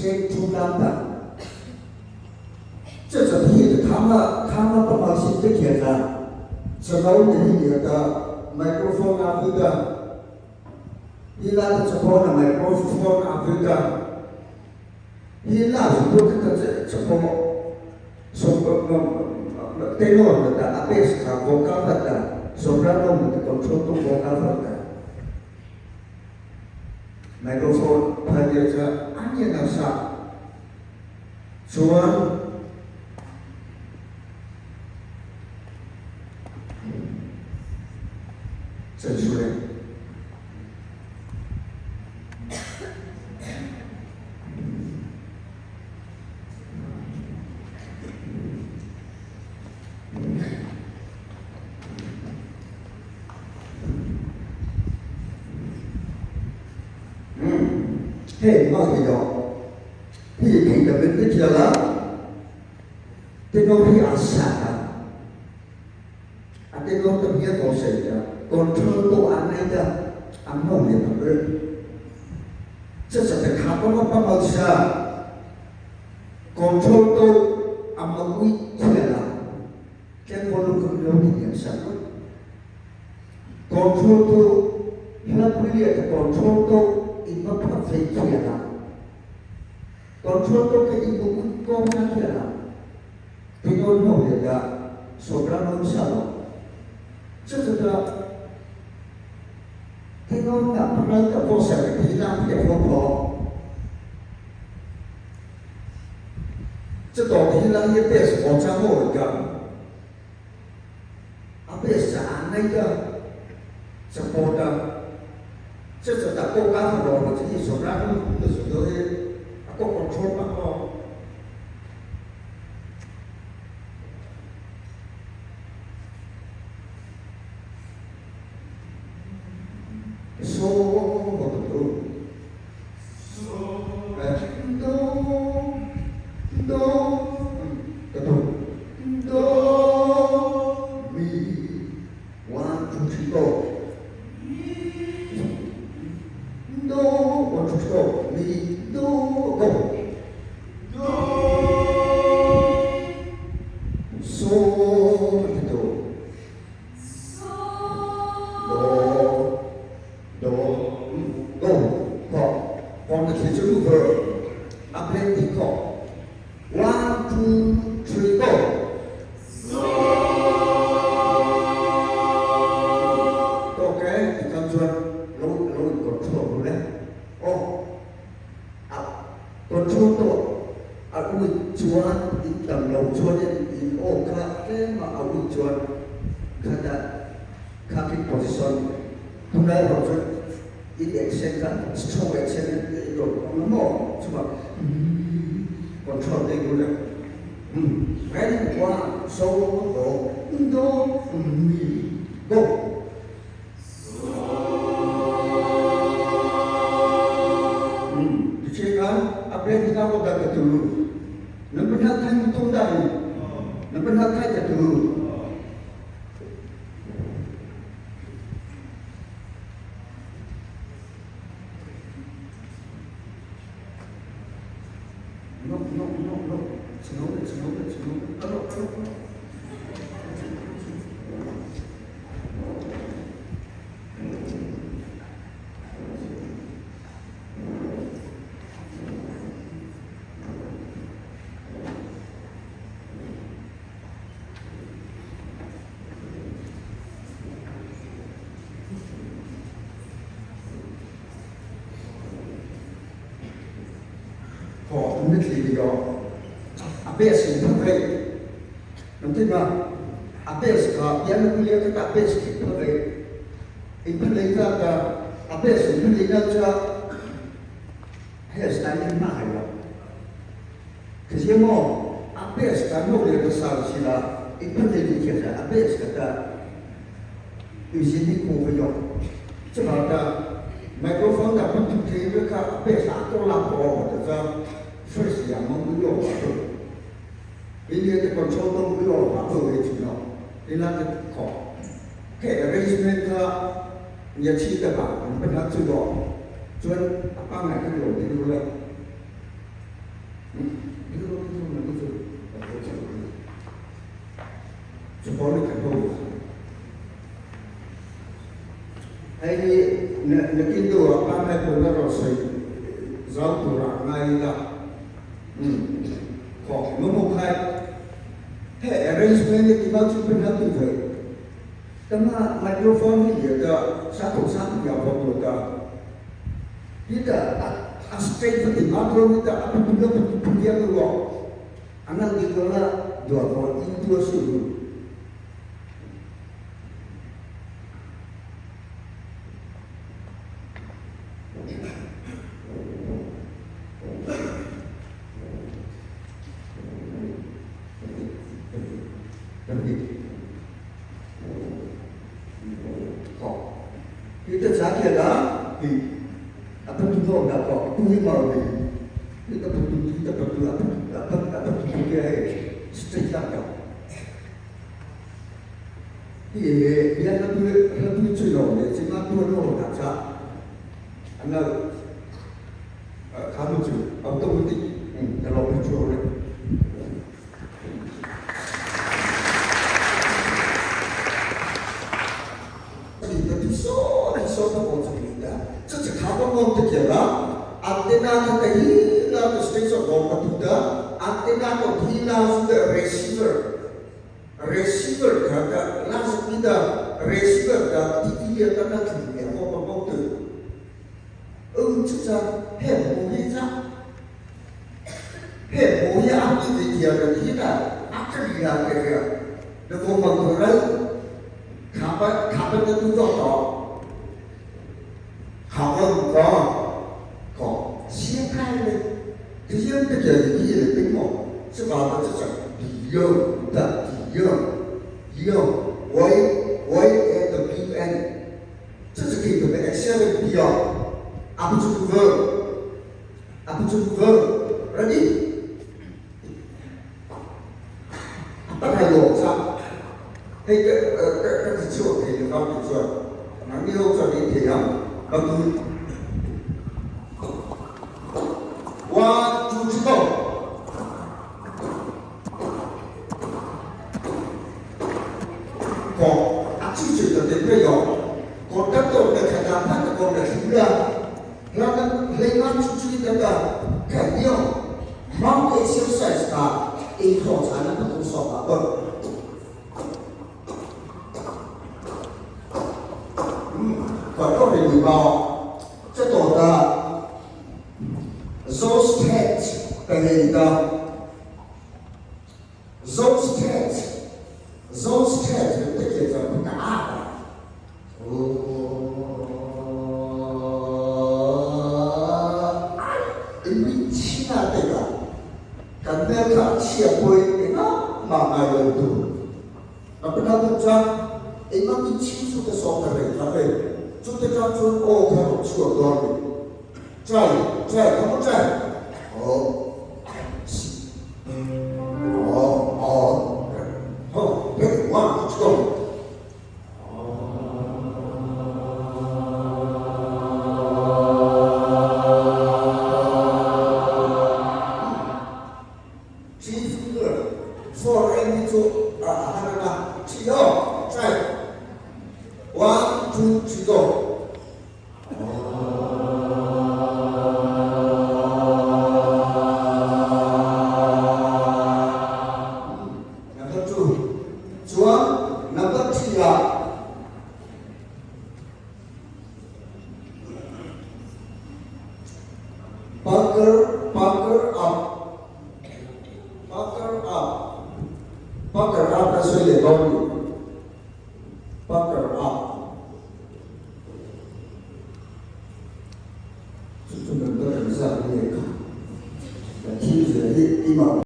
先出单的。这是屁的，他们不把心的贴着，只能你的麦克风啊，对的，伊拉的直播的麦克风啊，对的，伊拉是不这个直播，说电脑的啊，别是看广告的，说不然我们的出动广告的。麦克风拍的是安全的啥？说。证书嘞，嘿，嘛个哟，你听着没听了？这个你阿啥啊？啊，这个都别多谁的。control 都安那个安弄的那个，这是在卡邦邦邦下 control 都安那会出来了，跟我们跟有点像，control 都那不列的 control 都一个不飞出来了 ，control 都给一个高上去了，这个弄的手上弄下了，这是个。ที่น้องกับพระเจ้าพระเสด็จที่นั่งเพียงพอจะต่อที่นั่งยี่เป็ดของเจ้าโม่กันอาเป็ดจะอ่านในก็จะโปรดจะตัดโต๊ะการรอที่ที่สุดแล้วก็สุดเลยก็คอนโทรลมากกว่าไม่ทีเดียวอาเบสถึงเลยนั่นที่ว่าอาเบสก็ยังไม่เรียกว่าอาเบสถึงเลยอีกเลยก็อาเบสถึงเลยก็จะเฮสไตล์ยังไม่หรอกคือยังว่าอาเบสก็นกเรียกภาษาสิละอีกเลยที่เขียนอาเบสก็จะอยู่ที่นี่กูไปยกจะบอกว่าไมโครโฟนกับมันทุกทีด้วยก็อาเบสตัวหลักพอแต่จะ确实呀，我们有法度，因为这个交通没有法度为主要，你那个考，给了这些那个也去的吧，你不能最多，专帮俺这有的路了， hay nakindo apa ko na rosay zau tura ngai da ko mo mo khai he arrangement ni ba chu pen hatu thai kama microphone ni da satu ya bo da kita aspek penting makro kita apa juga penting lo anak di kelas dua orang itu suruh kita sakit lah apa juga enggak kok itu mau kita betul apa dia setiap kau dia lebih cukup deh cuma dua tak sah anak kamu tu otomatik kalau berjuang这是他们弄的结了，阿德纳的伊拉的 states of God 的，阿德纳的伊拉的 receiver 他的那是你的 receiver 的第一个那个里面我们弄的，就是很不一样，很不一样的第二个你的阿这里啊这个，那我们个人他们的都做到。好个先开的，这些这个一的病哦，是把它这种理由的理由，Y and B N， 这是可以的 excellent 理由，不出个 ，ready？ 还有啥？那个是错的，你搞不错，那你要说你这样。One, two, three, go. Có chỉ chữ được đến bây giờ, có các tổ được khả năng phát còn được chúng ta, là lấy ngang chút chút tất cả khả nhiều, mong cái siêu sải cả, ý khổ sản là không sọ cả bậc. Còn có thể vào这朵的 Zostet 的那个 Zostet 这个叫不大的你亲啊这个感觉他切会那嘛爱有度那不能不讲因为你清楚的说的人他会就这张尊哦，他有错多的，在，他不在，别忘了这个。For any to One, two, three, go. Number two. Chuan, number three. Pucker up. Pucker up, that's really lovely. Pucker up. Chúng tôi cần rất là nhiều. Và khi giờ đi mà